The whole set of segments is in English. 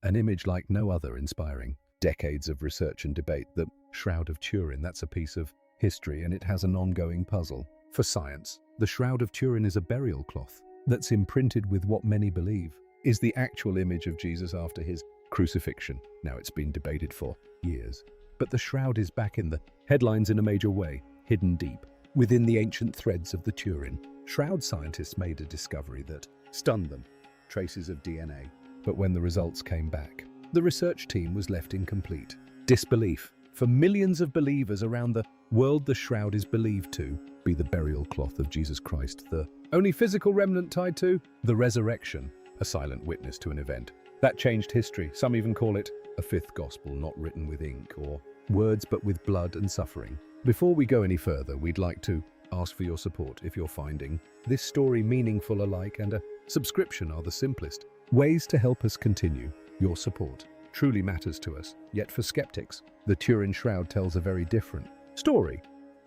An image like no other, inspiring decades of research and debate. The Shroud of Turin, that's a piece of history, and it has an ongoing puzzle. For science, the Shroud of Turin is a burial cloth that's imprinted with what many believe is the actual image of Jesus after his crucifixion. Now, it's been debated for years, but the shroud is back in the headlines in a major way, hidden deep within the ancient threads of the Turin. Shroud scientists made a discovery that stunned them, traces of DNA. But when the results came back, the research team was left in complete disbelief. For millions of believers around the world, the shroud is believed to be the burial cloth of Jesus Christ, the only physical remnant tied to the resurrection, a silent witness to an event that changed history. Some even call it a fifth gospel, not written with ink or words, but with blood and suffering. Before we go any further, we'd like to ask for your support. If you're finding this story meaningful, a like and a subscription are the simplest ways to help us continue. Your support truly matters to us. Yet for skeptics, the Turin Shroud tells a very different story,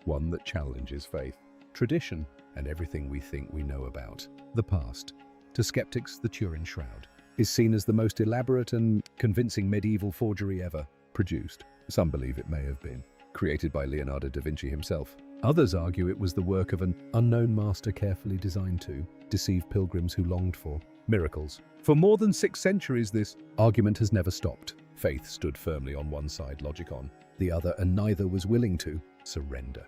one that challenges faith, tradition, and everything we think we know about the past. To skeptics, the Turin Shroud is seen as the most elaborate and convincing medieval forgery ever produced. Some believe it may have been created by Leonardo da Vinci himself. Others argue it was the work of an unknown master carefully designed to deceive pilgrims who longed for miracles. For more than 6 centuries, this argument has never stopped. Faith stood firmly on one side, logic on the other, and neither was willing to surrender.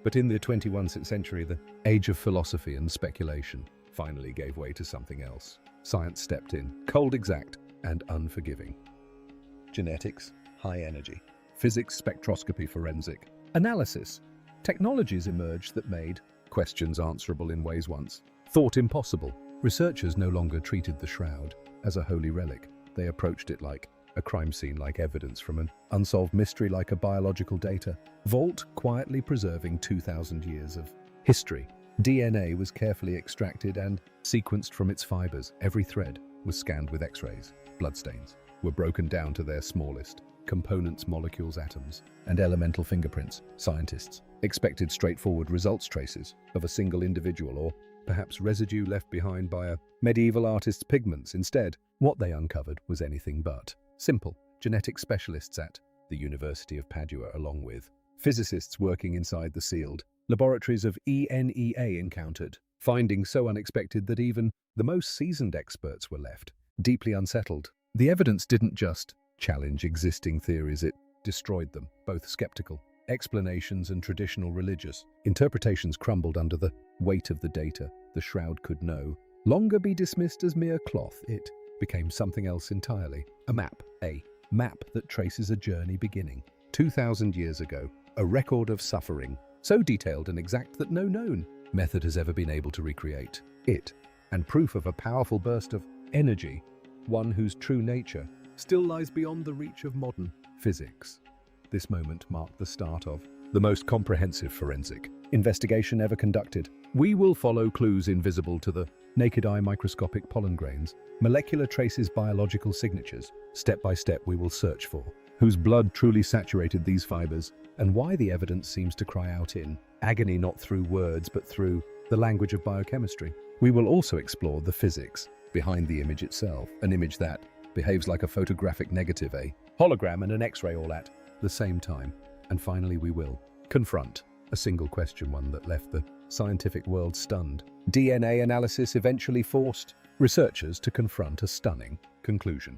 But in the 21st century, the age of philosophy and speculation finally gave way to something else. Science stepped in, cold, exact, and unforgiving. Genetics, high energy. Physics, spectroscopy, forensic analysis. Technologies emerged that made questions answerable in ways once thought impossible. Researchers no longer treated the shroud as a holy relic. They approached it like a crime scene, like evidence from an unsolved mystery, like a biological data vault quietly preserving 2,000 years of history. DNA was carefully extracted and sequenced from its fibers. Every thread was scanned with X-rays. Bloodstains were broken down to their smallest components, molecules, atoms, and elemental fingerprints. Scientists expected straightforward results, traces of a single individual, or perhaps residue left behind by a medieval artist's pigments. Instead, what they uncovered was anything but simple. Genetic specialists at the University of Padua, along with physicists working inside the sealed laboratories of ENEA, encountered findings so unexpected that even the most seasoned experts were left deeply unsettled. The evidence didn't just challenge existing theories, it destroyed them. Both skeptical explanations and traditional religious interpretations crumbled under the weight of the data. The shroud could no longer be dismissed as mere cloth. It became something else entirely. A map that traces a journey beginning 2,000 years ago, a record of suffering so detailed and exact that no known method has ever been able to recreate it, and proof of a powerful burst of energy, one whose true nature still lies beyond the reach of modern physics. This moment marked the start of the most comprehensive forensic investigation ever conducted. We will follow clues invisible to the naked eye, microscopic pollen grains, molecular traces, biological signatures. Step by step, we will search for whose blood truly saturated these fibers, and why the evidence seems to cry out in agony, not through words, but through the language of biochemistry. We will also explore the physics behind the image itself, an image that behaves like a photographic negative, a hologram, and an X-ray all at the same time. And finally, we will confront a single question, one that left the scientific world stunned. DNA analysis eventually forced researchers to confront a stunning conclusion.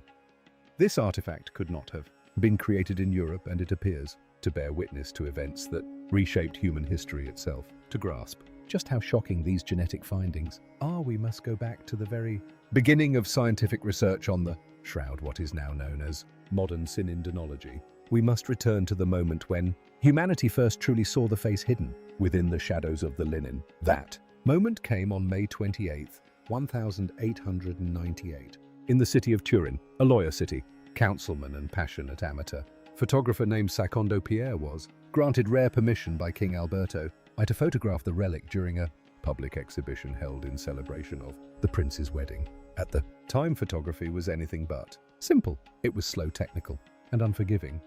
This artifact could not have been created in Europe, and it appears to bear witness to events that reshaped human history itself. To grasp just how shocking these genetic findings are, we must go back to the very beginning of scientific research on the shroud, what is now known as modern synindonology. We must return to the moment when humanity first truly saw the face hidden within the shadows of the linen. That moment came on May 28, 1898, in the city of Turin, a lawyer city. Councilman and passionate amateur photographer named Secondo Pierre was granted rare permission by King Alberto I to photograph the relic during a public exhibition held in celebration of the prince's wedding. At the time, photography was anything but simple. It was slow, technical, and unforgiving.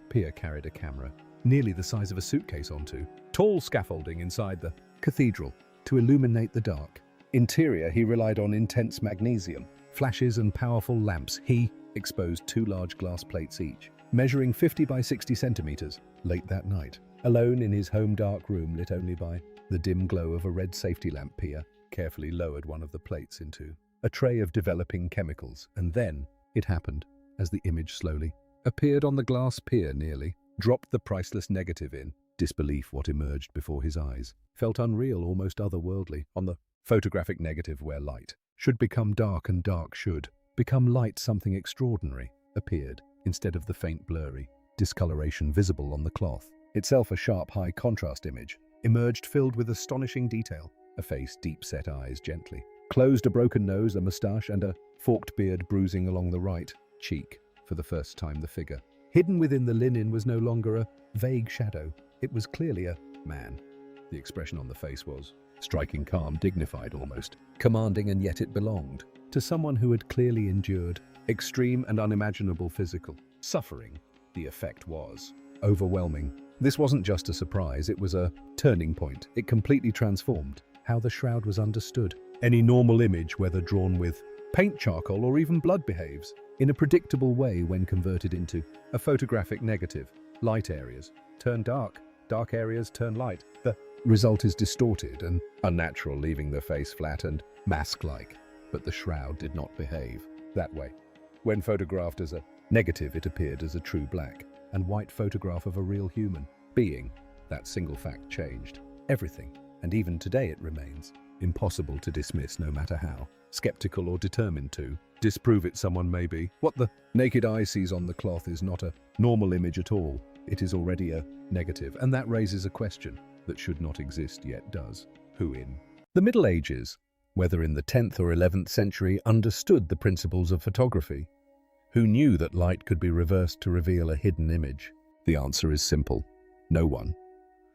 Pierre carried a camera nearly the size of a suitcase onto tall scaffolding inside the cathedral to illuminate the dark interior. He relied on intense magnesium flashes and powerful lamps. He exposed 2 large glass plates each, measuring 50 by 60 centimeters. Late that night, alone in his home dark room lit only by the dim glow of a red safety lamp, Pia carefully lowered one of the plates into a tray of developing chemicals, and then it happened. As the image slowly appeared on the glass, Pia nearly dropped the priceless negative in disbelief. What emerged before his eyes felt unreal, almost otherworldly. On the photographic negative, where light should become dark and dark should become light, something extraordinary appeared instead of the faint blurry discoloration visible on the cloth. Itself a sharp, high-contrast image emerged, filled with astonishing detail. A face, deep-set eyes gently closed, a broken nose, a moustache, and a forked beard bruising along the right cheek. For the first time, the figure hidden within the linen was no longer a vague shadow. It was clearly a man. The expression on the face was striking, calm, dignified, almost commanding, and yet it belonged to someone who had clearly endured extreme and unimaginable physical suffering. The effect was overwhelming. This wasn't just a surprise, it was a turning point. It completely transformed how the shroud was understood. Any normal image, whether drawn with paint, charcoal, or even blood, behaves in a predictable way when converted into a photographic negative. Light areas turn dark, dark areas turn light. The result is distorted and unnatural, leaving the face flat and mask-like. But the shroud did not behave that way. When photographed as a negative, it appeared as a true black and white photograph of a real human being. That single fact changed everything, and even today it remains impossible to dismiss, no matter how skeptical or determined to disprove it someone may be. What the naked eye sees on the cloth is not a normal image at all. It is already a negative, and that raises a question that should not exist yet does. Who in the Middle Ages, whether in the 10th or 11th century, understood the principles of photography? Who knew that light could be reversed to reveal a hidden image? The answer is simple: no one.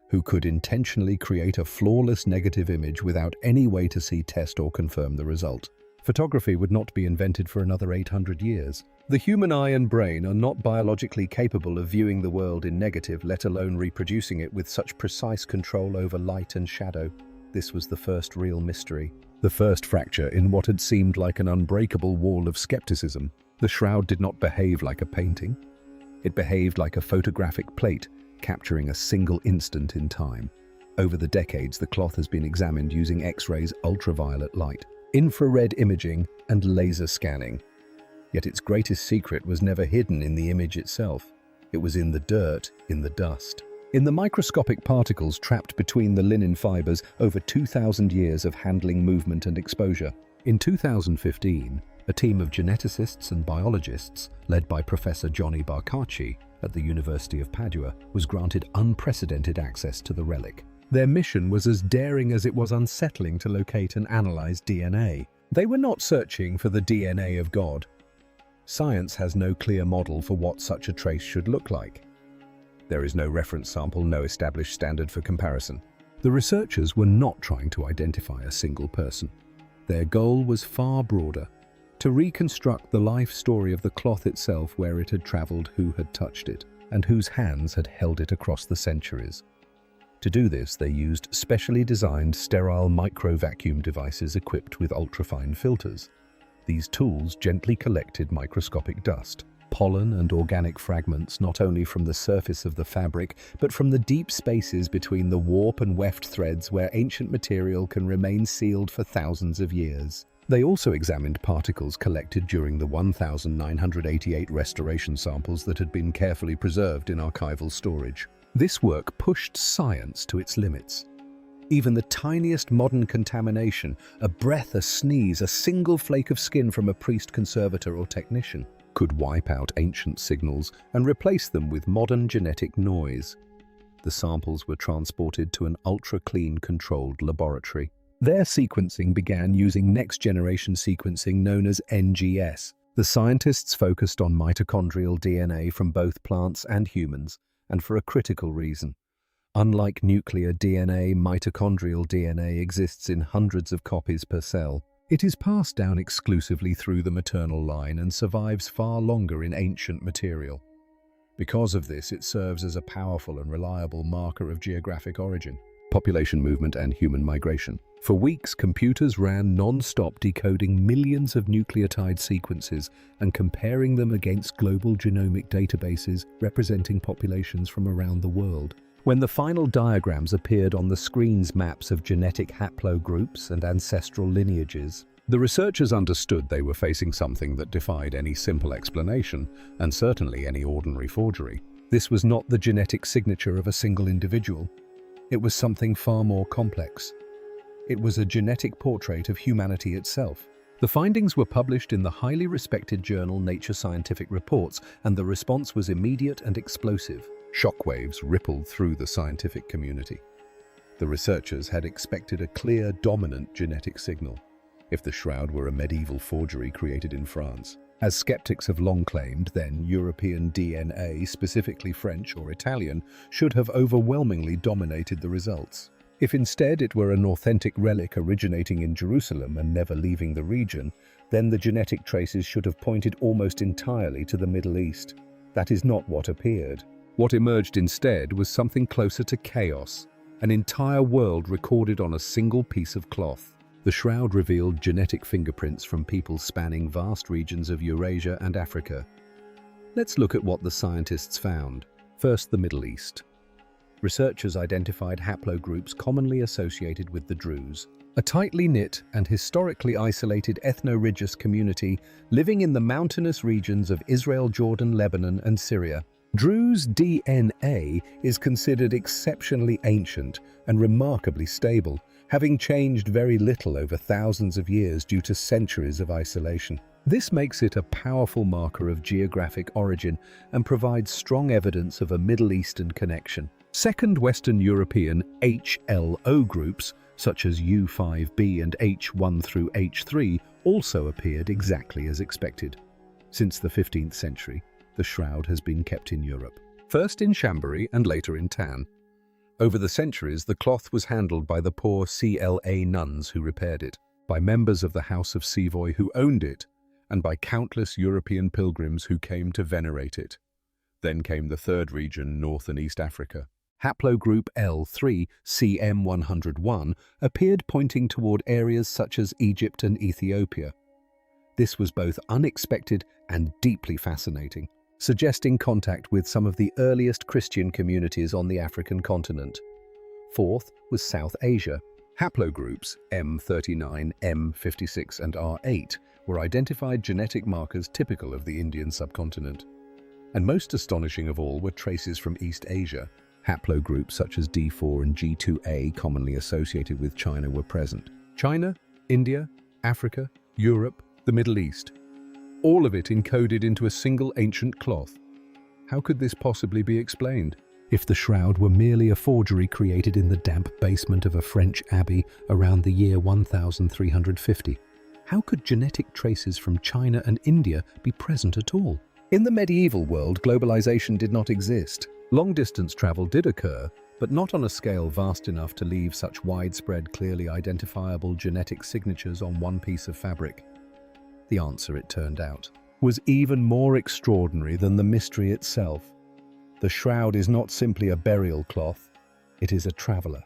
Who could intentionally create a flawless negative image without any way to see, test, or confirm the result? Photography would not be invented for another 800 years. The human eye and brain are not biologically capable of viewing the world in negative, let alone reproducing it with such precise control over light and shadow. This was the first real mystery, the first fracture in what had seemed like an unbreakable wall of skepticism. The shroud did not behave like a painting. It behaved like a photographic plate, capturing a single instant in time. Over the decades, the cloth has been examined using X-rays, ultraviolet light, infrared imaging, and laser scanning. Yet its greatest secret was never hidden in the image itself. It was in the dirt, in the dust, in the microscopic particles trapped between the linen fibers over 2,000 years of handling, movement, and exposure. In 2015, a team of geneticists and biologists, led by Professor Johnny Barcacci at the University of Padua, was granted unprecedented access to the relic. Their mission was as daring as it was unsettling: to locate and analyze DNA. They were not searching for the DNA of God. Science has no clear model for what such a trace should look like. There is no reference sample, no established standard for comparison. The researchers were not trying to identify a single person. Their goal was far broader: to reconstruct the life story of the cloth itself, where it had traveled, who had touched it, and whose hands had held it across the centuries. To do this, they used specially designed sterile micro-vacuum devices equipped with ultrafine filters. These tools gently collected microscopic dust, pollen, and organic fragments not only from the surface of the fabric, but from the deep spaces between the warp and weft threads, where ancient material can remain sealed for thousands of years. They also examined particles collected during the 1,988 restoration samples that had been carefully preserved in archival storage. This work pushed science to its limits. Even the tiniest modern contamination, a breath, a sneeze, a single flake of skin from a priest, conservator, or technician, could wipe out ancient signals and replace them with modern genetic noise. The samples were transported to an ultra-clean, controlled laboratory. Their sequencing began using next-generation sequencing known as NGS. The scientists focused on mitochondrial DNA from both plants and humans, and for a critical reason. Unlike nuclear DNA, mitochondrial DNA exists in hundreds of copies per cell. It is passed down exclusively through the maternal line and survives far longer in ancient material. Because of this, it serves as a powerful and reliable marker of geographic origin. population movement and human migration. For weeks, computers ran non-stop decoding millions of nucleotide sequences and comparing them against global genomic databases representing populations from around the world. When the final diagrams appeared on the screen's maps of genetic haplogroups and ancestral lineages, the researchers understood they were facing something that defied any simple explanation, and certainly any ordinary forgery. This was not the genetic signature of a single individual. It was something far more complex. It was a genetic portrait of humanity itself. The findings were published in the highly respected journal Nature Scientific Reports, and the response was immediate and explosive. Shockwaves rippled through the scientific community. The researchers had expected a clear, dominant genetic signal. If the shroud were a medieval forgery created in France, as skeptics have long claimed, then European DNA, specifically French or Italian, should have overwhelmingly dominated the results. If instead it were an authentic relic originating in Jerusalem and never leaving the region, then the genetic traces should have pointed almost entirely to the Middle East. That is not what appeared. What emerged instead was something closer to chaos, an entire world recorded on a single piece of cloth. The shroud revealed genetic fingerprints from people spanning vast regions of Eurasia and Africa. Let's look at what the scientists found. First, the Middle East. Researchers identified haplogroups commonly associated with the Druze, a tightly knit and historically isolated ethno-religious community living in the mountainous regions of Israel, Jordan, Lebanon, and Syria. Druze DNA is considered exceptionally ancient and remarkably stable, having changed very little over thousands of years due to centuries of isolation. This makes it a powerful marker of geographic origin and provides strong evidence of a Middle Eastern connection. Second, Western European HLO groups, such as U5b and H1 through H3, also appeared exactly as expected. Since the 15th century, the shroud has been kept in Europe, first in Chambéry and later in Tann. Over the centuries, the cloth was handled by the poor CLA nuns who repaired it, by members of the House of Savoy who owned it, and by countless European pilgrims who came to venerate it. Then came the third region, North and East Africa. Haplogroup L3, CM101, appeared pointing toward areas such as Egypt and Ethiopia. This was both unexpected and deeply fascinating, suggesting contact with some of the earliest Christian communities on the African continent. Fourth was South Asia. Haplogroups M39, M56, and R8 were identified genetic markers typical of the Indian subcontinent. And most astonishing of all were traces from East Asia. Haplogroups such as D4 and G2A, commonly associated with China, were present. China, India, Africa, Europe, the Middle East. All of it encoded into a single ancient cloth. How could this possibly be explained? If the shroud were merely a forgery created in the damp basement of a French abbey around the year 1350, how could genetic traces from China and India be present at all? In the medieval world, globalization did not exist. Long-distance travel did occur, but not on a scale vast enough to leave such widespread, clearly identifiable genetic signatures on one piece of fabric. The answer, it turned out, was even more extraordinary than the mystery itself. The shroud is not simply a burial cloth, it is a traveler.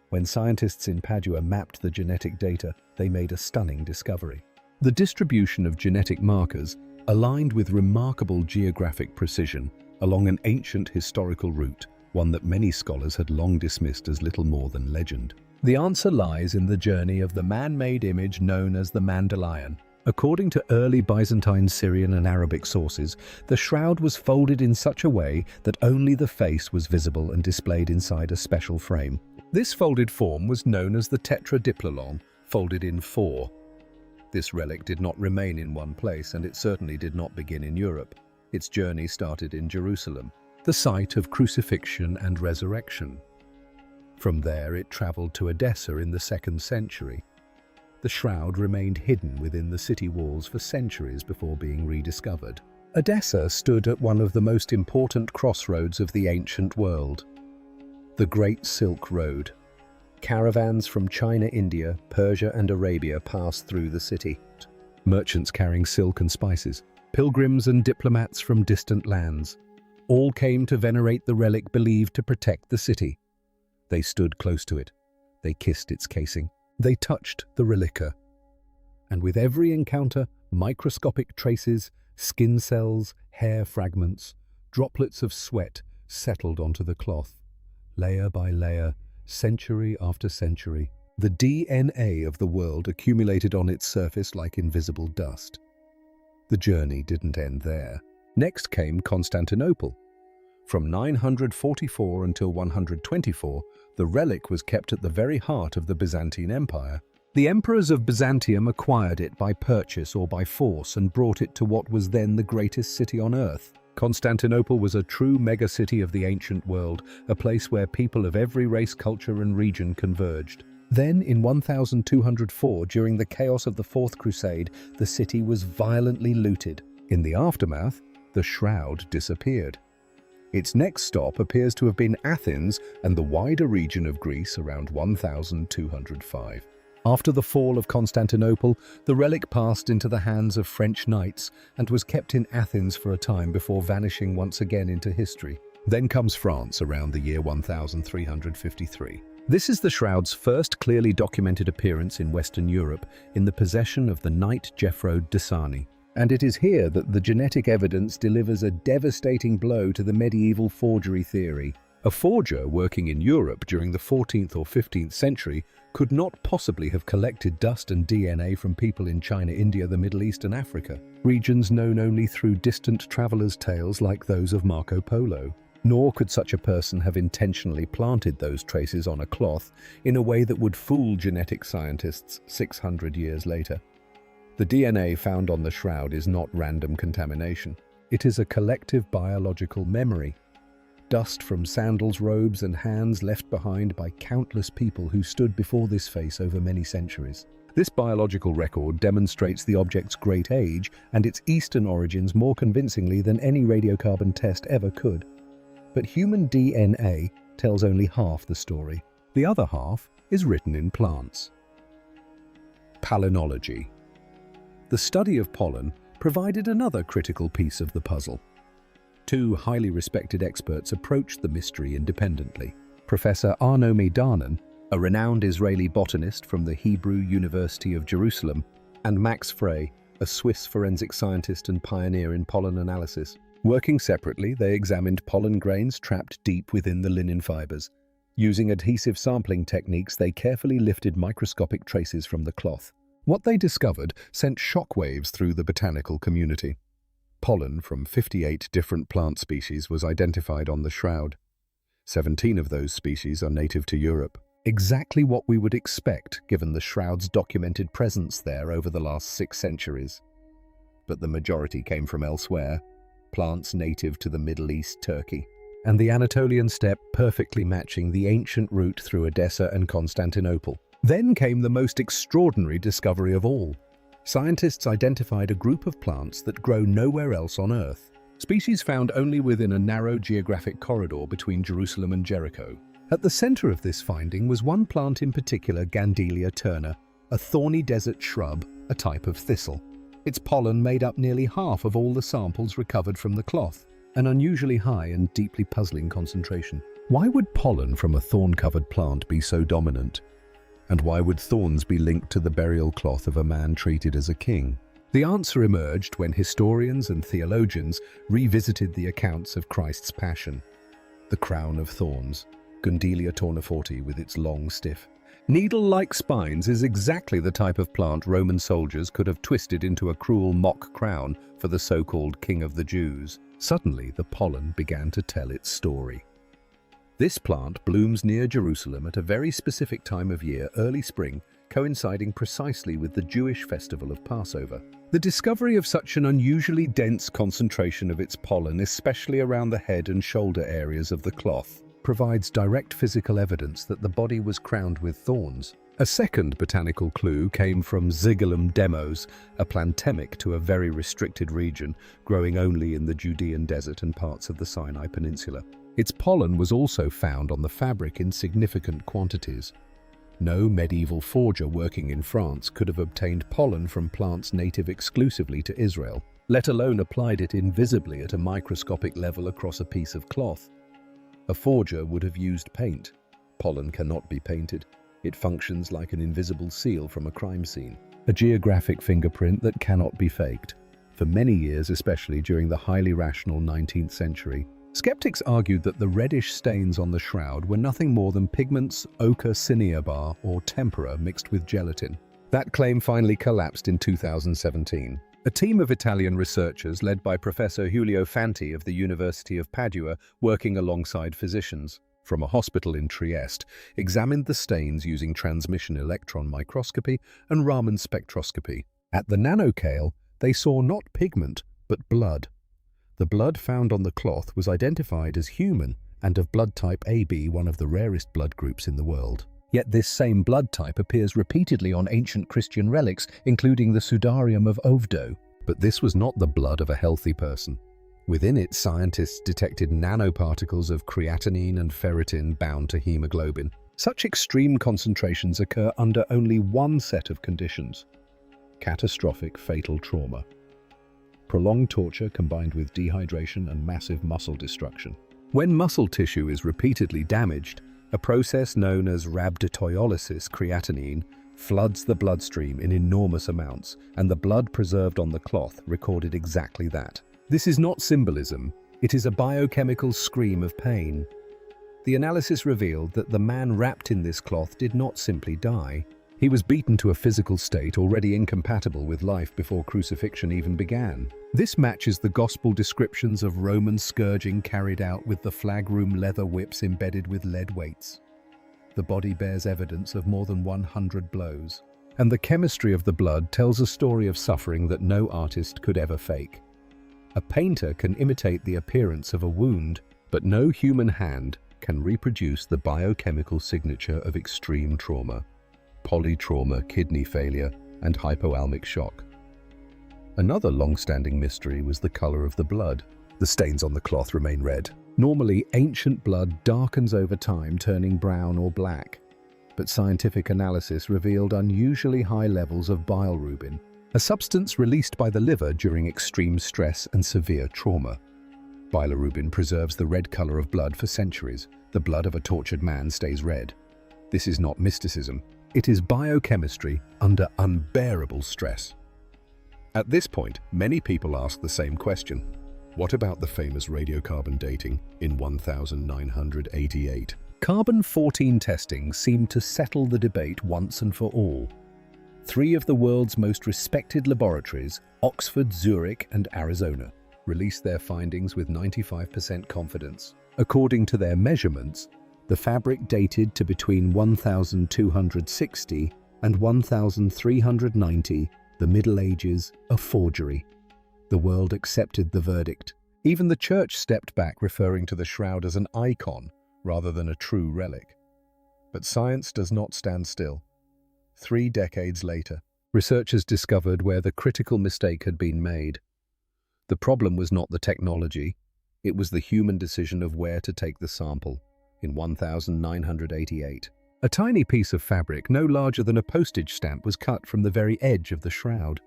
When scientists in Padua mapped the genetic data, they made a stunning discovery. The distribution of genetic markers aligned with remarkable geographic precision along an ancient historical route, one that many scholars had long dismissed as little more than legend. The answer lies in the journey of the man-made image known as the Mandalion. According to early Byzantine, Syrian and Arabic sources, the shroud was folded in such a way that only the face was visible and displayed inside a special frame. This folded form was known as the tetradiplolon, folded in four. This relic did not remain in one place, and it certainly did not begin in Europe. Its journey started in Jerusalem, the site of crucifixion and resurrection. From there it traveled to Edessa in the 2nd century. The shroud remained hidden within the city walls for centuries before being rediscovered. Edessa stood at one of the most important crossroads of the ancient world, the Great Silk Road. Caravans from China, India, Persia, and Arabia passed through the city. Merchants carrying silk and spices, pilgrims and diplomats from distant lands, all came to venerate the relic believed to protect the city. They stood close to it. They kissed its casing. They touched the reliquor. And with every encounter, microscopic traces, skin cells, hair fragments, droplets of sweat settled onto the cloth. Layer by layer, century after century, the DNA of the world accumulated on its surface like invisible dust. The journey didn't end there. Next came Constantinople. From 944 until 124, the relic was kept at the very heart of the Byzantine Empire. The emperors of Byzantium acquired it by purchase or by force and brought it to what was then the greatest city on earth. Constantinople was a true megacity of the ancient world, a place where people of every race, culture and region converged. Then, in 1204, during the chaos of the Fourth Crusade, the city was violently looted. In the aftermath, the Shroud disappeared. Its next stop appears to have been Athens and the wider region of Greece around 1205. After the fall of Constantinople, the relic passed into the hands of French knights and was kept in Athens for a time before vanishing once again into history. Then comes France around the year 1353. This is the Shroud's first clearly documented appearance in Western Europe in the possession of the knight Shroud of Turin. And it is here that the genetic evidence delivers a devastating blow to the medieval forgery theory. A forger working in Europe during the 14th or 15th century could not possibly have collected dust and DNA from people in China, India, the Middle East and Africa, regions known only through distant travelers' tales like those of Marco Polo. Nor could such a person have intentionally planted those traces on a cloth in a way that would fool genetic scientists 600 years later. The DNA found on the shroud is not random contamination. It is a collective biological memory. Dust from sandals, robes and hands left behind by countless people who stood before this face over many centuries. This biological record demonstrates the object's great age and its Eastern origins more convincingly than any radiocarbon test ever could. But human DNA tells only half the story. The other half is written in plants. Palynology. The study of pollen provided another critical piece of the puzzle. Two highly respected experts approached the mystery independently. Professor Arnomi Danan, a renowned Israeli botanist from the Hebrew University of Jerusalem, and Max Frey, a Swiss forensic scientist and pioneer in pollen analysis. Working separately, they examined pollen grains trapped deep within the linen fibers. Using adhesive sampling techniques, they carefully lifted microscopic traces from the cloth. What they discovered sent shockwaves through the botanical community. Pollen from 58 different plant species was identified on the shroud. 17 of those species are native to Europe. Exactly what we would expect given the shroud's documented presence there over the last 6 centuries. But the majority came from elsewhere, plants native to the Middle East, Turkey, and the Anatolian steppe perfectly matching the ancient route through Edessa and Constantinople. Then came the most extraordinary discovery of all. Scientists identified a group of plants that grow nowhere else on Earth, species found only within a narrow geographic corridor between Jerusalem and Jericho. At the center of this finding was one plant in particular, Gandelia terna, a thorny desert shrub, a type of thistle. Its pollen made up nearly half of all the samples recovered from the cloth, an unusually high and deeply puzzling concentration. Why would pollen from a thorn-covered plant be so dominant? And why would thorns be linked to the burial cloth of a man treated as a king? The answer emerged when historians and theologians revisited the accounts of Christ's Passion. The crown of thorns, Gandelia tourneforti with its long, stiff, needle-like spines is exactly the type of plant Roman soldiers could have twisted into a cruel mock crown for the so-called King of the Jews. Suddenly, the pollen began to tell its story. This plant blooms near Jerusalem at a very specific time of year, early spring, coinciding precisely with the Jewish festival of Passover. The discovery of such an unusually dense concentration of its pollen, especially around the head and shoulder areas of the cloth, provides direct physical evidence that the body was crowned with thorns. A second botanical clue came from Zygalum demos, a plantemic to a very restricted region, growing only in the Judean desert and parts of the Sinai Peninsula. Its pollen was also found on the fabric in significant quantities. No medieval forger working in France could have obtained pollen from plants native exclusively to Israel, let alone applied it invisibly at a microscopic level across a piece of cloth. A forger would have used paint, Pollen cannot be painted. It functions like an invisible seal from a crime scene, a geographic fingerprint that cannot be faked. For many years, especially during the highly rational 19th century, skeptics argued that the reddish stains on the shroud were nothing more than pigments, ochre cinnabar, or tempera mixed with gelatin. That claim finally collapsed in 2017. A team of Italian researchers led by Professor Giulio Fanti of the University of Padua, working alongside physicians from a hospital in Trieste, examined the stains using transmission electron microscopy and Raman spectroscopy. At the nanoscale, they saw not pigment, but blood. The blood found on the cloth was identified as human and of blood type AB, one of the rarest blood groups in the world. Yet this same blood type appears repeatedly on ancient Christian relics, including the Sudarium of Oviedo. But this was not the blood of a healthy person. Within it, scientists detected nanoparticles of creatinine and ferritin bound to hemoglobin. Such extreme concentrations occur under only one set of conditions: catastrophic fatal trauma. Prolonged torture combined with dehydration and massive muscle destruction. When muscle tissue is repeatedly damaged, a process known as rhabdomyolysis creatinine floods the bloodstream in enormous amounts, and the blood preserved on the cloth recorded exactly that. This is not symbolism, it is a biochemical scream of pain. The analysis revealed that the man wrapped in this cloth did not simply die. He was beaten to a physical state already incompatible with life before crucifixion even began. This matches the gospel descriptions of Roman scourging carried out with the flagroom leather whips embedded with lead weights. The body bears evidence of more than 100 blows, and the chemistry of the blood tells a story of suffering that no artist could ever fake. A painter can imitate the appearance of a wound, but no human hand can reproduce the biochemical signature of extreme trauma: polytrauma, kidney failure, and hypoalmic shock. Another long-standing mystery was the color of the blood. The stains on the cloth remain red. Normally, ancient blood darkens over time, turning brown or black. But scientific analysis revealed unusually high levels of bilirubin, a substance released by the liver during extreme stress and severe trauma. Bilirubin preserves the red color of blood for centuries. The blood of a tortured man stays red. This is not mysticism. It is biochemistry under unbearable stress. At this point, many people ask the same question. What about the famous radiocarbon dating in 1988? Carbon-14 testing seemed to settle the debate once and for all. 3 of the world's most respected laboratories, Oxford, Zurich, and Arizona, released their findings with 95% confidence. According to their measurements, the fabric dated to between 1260 and 1390, the Middle Ages, a forgery. The world accepted the verdict. Even the church stepped back, referring to the shroud as an icon rather than a true relic. But science does not stand still. 3 decades later, researchers discovered where the critical mistake had been made. The problem was not the technology, it was the human decision of where to take the sample. In 1988, a tiny piece of fabric no larger than a postage stamp was cut from the very edge of the shroud.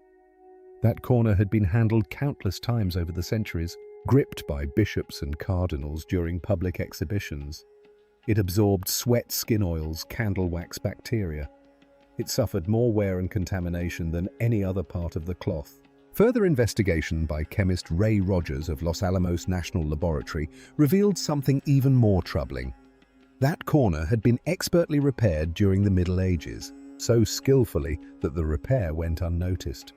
That corner had been handled countless times over the centuries, gripped by bishops and cardinals during public exhibitions. It absorbed sweat, skin oils, candle wax bacteria. It suffered more wear and contamination than any other part of the cloth. Further investigation by chemist Ray Rogers of Los Alamos National Laboratory revealed something even more troubling. That corner had been expertly repaired during the Middle Ages, so skillfully that the repair went unnoticed.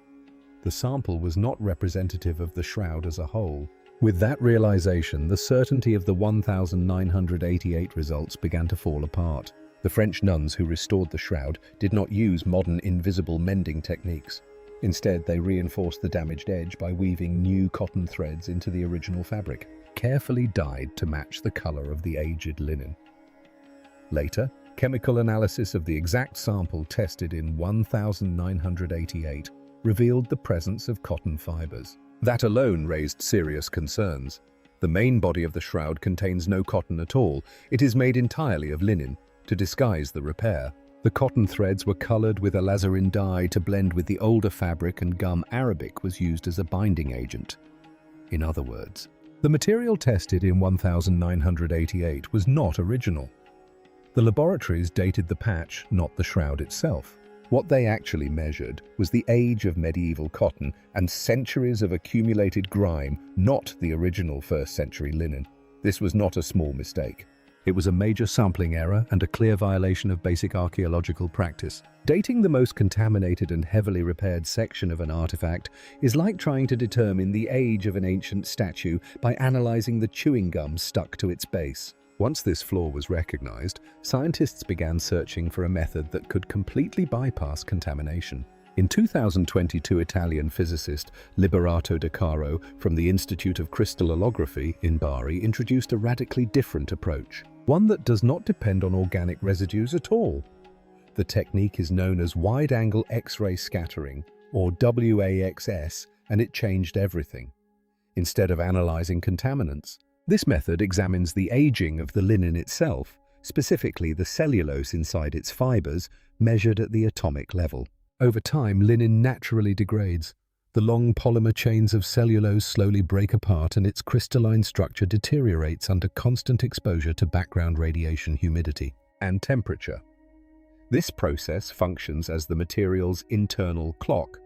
The sample was not representative of the shroud as a whole. With that realization, the certainty of the 1988 results began to fall apart. The French nuns who restored the shroud did not use modern invisible mending techniques. Instead, they reinforced the damaged edge by weaving new cotton threads into the original fabric, carefully dyed to match the color of the aged linen. Later, chemical analysis of the exact sample tested in 1988 revealed the presence of cotton fibers. That alone raised serious concerns. The main body of the shroud contains no cotton at all. It is made entirely of linen, to disguise the repair. The cotton threads were colored with alizarin dye to blend with the older fabric, and gum arabic was used as a binding agent. In other words, the material tested in 1988 was not original. The laboratories dated the patch, not the shroud itself. What they actually measured was the age of medieval cotton and centuries of accumulated grime, not the original 1st century linen. This was not a small mistake. It was a major sampling error and a clear violation of basic archaeological practice. Dating the most contaminated and heavily repaired section of an artifact is like trying to determine the age of an ancient statue by analyzing the chewing gum stuck to its base. Once this flaw was recognized, scientists began searching for a method that could completely bypass contamination. In 2022, Italian physicist Liberato De Caro from the Institute of Crystallography in Bari introduced a radically different approach, one that does not depend on organic residues at all. The technique is known as wide-angle X-ray scattering, or WAXS, and it changed everything. Instead of analyzing contaminants, this method examines the aging of the linen itself, specifically the cellulose inside its fibers, measured at the atomic level. Over time, linen naturally degrades. The long polymer chains of cellulose slowly break apart and its crystalline structure deteriorates under constant exposure to background radiation, humidity, and temperature. This process functions as the material's internal clock.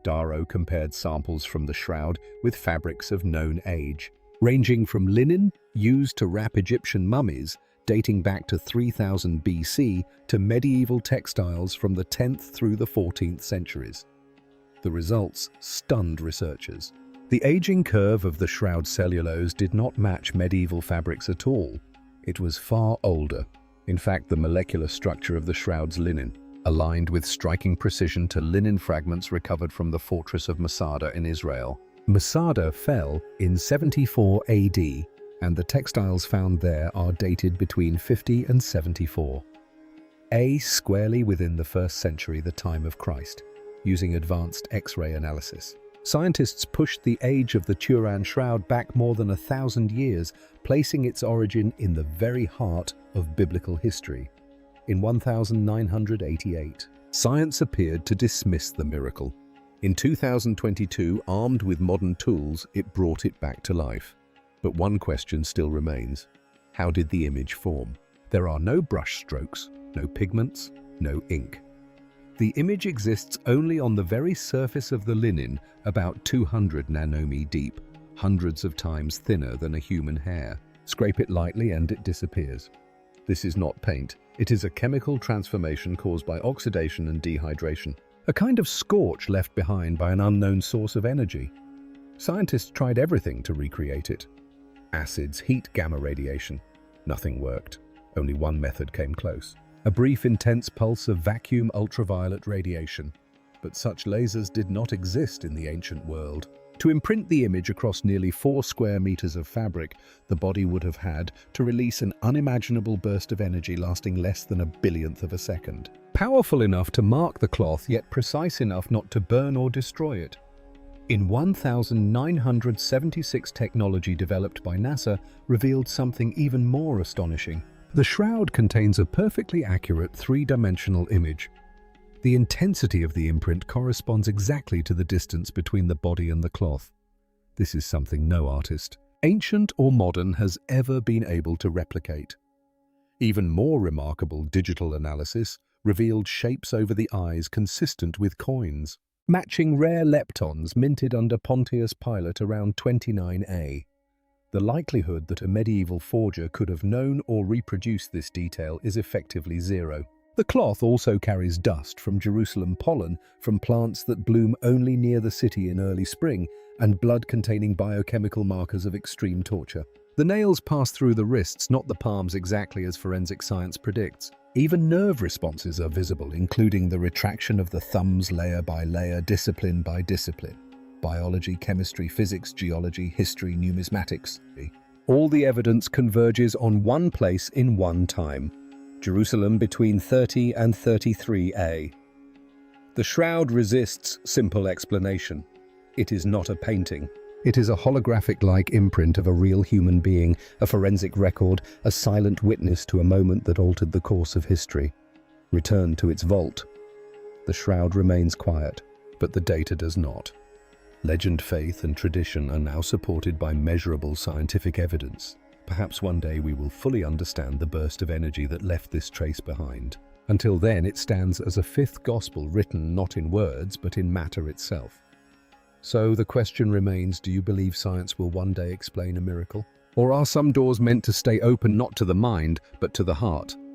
Darrow compared samples from the shroud with fabrics of known age, ranging from linen used to wrap Egyptian mummies dating back to 3000 BC to medieval textiles from the 10th through the 14th centuries. The results stunned researchers. The aging curve of the shroud cellulose did not match medieval fabrics at all. It was far older. In fact, the molecular structure of the shroud's linen aligned with striking precision to linen fragments recovered from the fortress of Masada in Israel. Masada fell in 74 AD, and the textiles found there are dated between 50 and 74 A, squarely within the 1st century, the time of Christ, using advanced X-ray analysis. Scientists pushed the age of the Turin shroud back more than 1,000 years, placing its origin in the very heart of biblical history. In 1988, science appeared to dismiss the miracle. In 2022, armed with modern tools, it brought it back to life. But one question still remains. How did the image form? There are no brush strokes, no pigments, no ink. The image exists only on the very surface of the linen, about 200 nanometers deep, hundreds of times thinner than a human hair. Scrape it lightly and it disappears. This is not paint. It is a chemical transformation caused by oxidation and dehydration. A kind of scorch left behind by an unknown source of energy. Scientists tried everything to recreate it. Acids, heat, gamma radiation. Nothing worked. Only one method came close. A brief intense pulse of vacuum ultraviolet radiation. But such lasers did not exist in the ancient world. To imprint the image across nearly 4 square meters of fabric, the body would have had to release an unimaginable burst of energy lasting less than a billionth of a second. Powerful enough to mark the cloth, yet precise enough not to burn or destroy it. In 1976, technology developed by NASA revealed something even more astonishing. The shroud contains a perfectly accurate 3-dimensional image. The intensity of the imprint corresponds exactly to the distance between the body and the cloth. This is something no artist, ancient or modern, has ever been able to replicate. Even more remarkable digital analysis revealed shapes over the eyes consistent with coins, matching rare leptons minted under Pontius Pilate around 29A. The likelihood that a medieval forger could have known or reproduced this detail is effectively zero. The cloth also carries dust from Jerusalem pollen from plants that bloom only near the city in early spring, and blood containing biochemical markers of extreme torture. The nails pass through the wrists, not the palms, exactly as forensic science predicts. Even nerve responses are visible, including the retraction of the thumbs layer by layer, discipline by discipline. Biology, chemistry, physics, geology, history, numismatics. All the evidence converges on one place in one time. Jerusalem between 30 and 33A. The shroud resists simple explanation. It is not a painting. It is a holographic-like imprint of a real human being, a forensic record, a silent witness to a moment that altered the course of history. Returned to its vault. The shroud remains quiet, but the data does not. Legend, faith, and tradition are now supported by measurable scientific evidence. Perhaps one day we will fully understand the burst of energy that left this trace behind. Until then, it stands as a fifth gospel written not in words, but in matter itself. So the question remains, do you believe science will one day explain a miracle? Or are some doors meant to stay open not to the mind, but to the heart?